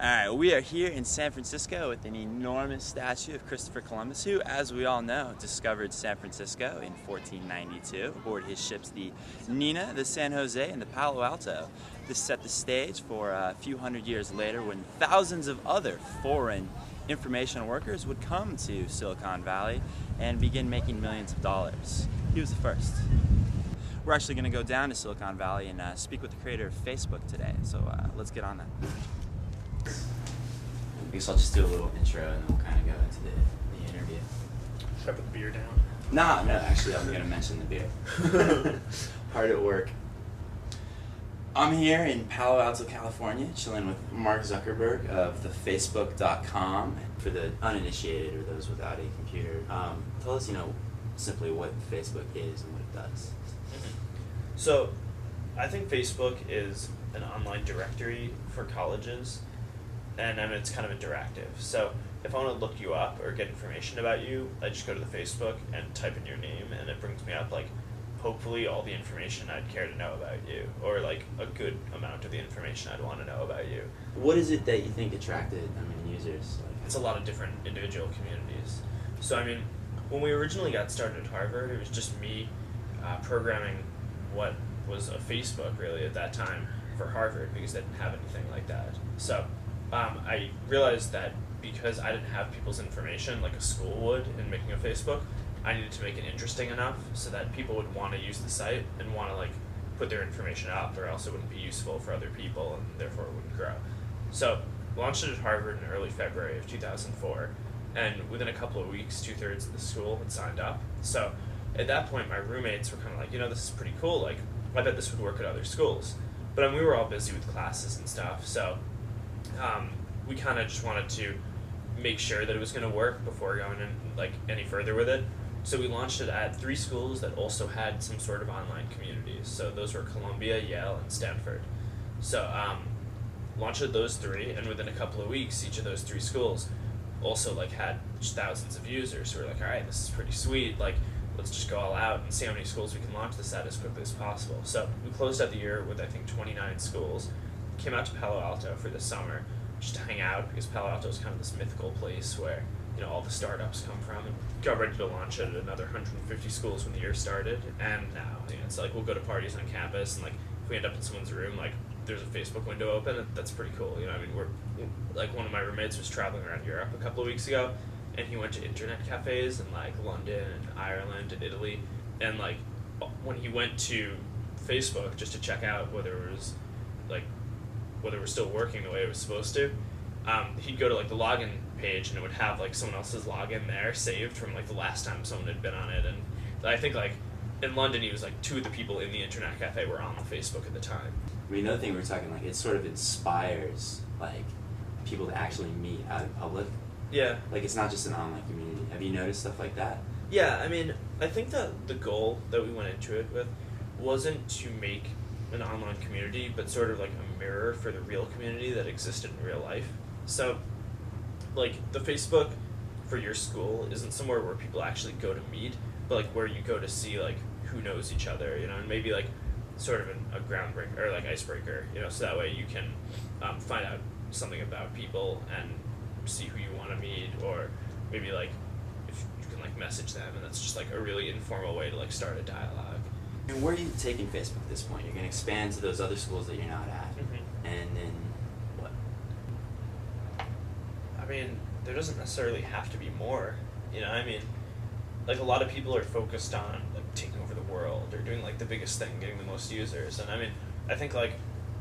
Alright, we are here in San Francisco with an enormous statue of Christopher Columbus, who, as we all know, discovered San Francisco in 1492 aboard his ships the Nina, the San Jose, and the Palo Alto. This set the stage for a few hundred years later when thousands of other foreign information workers would come to Silicon Valley and begin making millions of dollars. He was the first. We're actually going to go down to Silicon Valley and speak with the creator of Facebook today, so let's get on that. I guess I'll just do a little intro and then we'll kind of go into the interview. Should I put the beer down? No, actually I'm going to mention the beer. Hard at work. I'm here in Palo Alto, California, chilling with Mark Zuckerberg of the Facebook.com. For the uninitiated or those without a computer, tell us, simply what Facebook is and what it does. So, I think Facebook is an online directory for colleges, and it's kind of interactive. So, if I want to look you up or get information about you, I just go to the Facebook and type in your name, and it brings me up, hopefully all the information I'd care to know about you, or, a good amount of the information I'd want to know about you. What is it that you think attracted, users? It's a lot of different individual communities. So, when we originally got started at Harvard, it was just me programming what was a Facebook, really, at that time for Harvard, because they didn't have anything like that. So, I realized that because I didn't have people's information like a school would in making a Facebook, I needed to make it interesting enough so that people would want to use the site and want to put their information up, or else it wouldn't be useful for other people and therefore it wouldn't grow. So, launched it at Harvard in early February of 2004, and within a couple of weeks, 2/3 of the school had signed up. So, at that point, my roommates were kind of this is pretty cool. I bet this would work at other schools. But we were all busy with classes and stuff, so we kind of just wanted to make sure that it was going to work before going in any further with it. So we launched it at 3 schools that also had some sort of online communities. So those were Columbia, Yale, and Stanford. So launched at those 3, and within a couple of weeks, each of those 3 schools also had thousands of users who were all right, this is pretty sweet. Let's just go all out and see how many schools we can launch this at as quickly as possible. So we closed out the year with, I think, 29 schools. Came out to Palo Alto for the summer just to hang out, because Palo Alto is kind of this mythical place where all the startups come from, and got ready to launch it at another 150 schools when the year started. And now it's we'll go to parties on campus, and if we end up in someone's room, there's a Facebook window open. That's pretty cool. We're one of my roommates was traveling around Europe a couple of weeks ago, and he went to internet cafes in London and Ireland and Italy, and when he went to Facebook just to check out whether it was whether we're still working the way it was supposed to, he'd go to the login page, and it would have someone else's login there saved from the last time someone had been on it. And I think in London he was 2 of the people in the internet cafe were on the Facebook at the time. Another thing we were talking it sort of inspires people to actually meet out in public. Yeah. It's not just an online community. Have you noticed stuff like that? Yeah, I think that the goal that we went into it with wasn't to make an online community, but sort of a mirror for the real community that existed in real life. So, the Facebook for your school isn't somewhere where people actually go to meet, but where you go to see who knows each other, and maybe sort of a groundbreaker or icebreaker, so that way you can find out something about people and see who you want to meet, or maybe if you can message them, and that's just a really informal way to start a dialogue. And where are you taking Facebook at this point? You're going to expand to those other schools that you're not at, and then what? There doesn't necessarily have to be more. A lot of people are focused on taking over the world or doing the biggest thing, getting the most users, and I think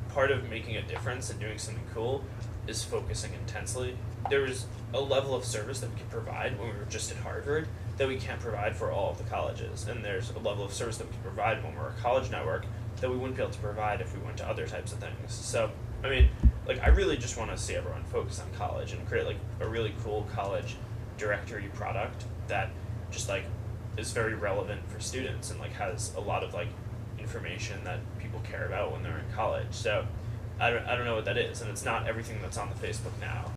part of making a difference and doing something cool is focusing intensely. There was a level of service that we could provide when we were just at Harvard that we can't provide for all of the colleges, and there's a level of service that we can provide when we're a college network that we wouldn't be able to provide if we went to other types of things. So, I really just want to see everyone focus on college and create a really cool college directory product that just is very relevant for students and has a lot of information that people care about when they're in college. So I don't know what that is, and it's not everything that's on the Facebook now.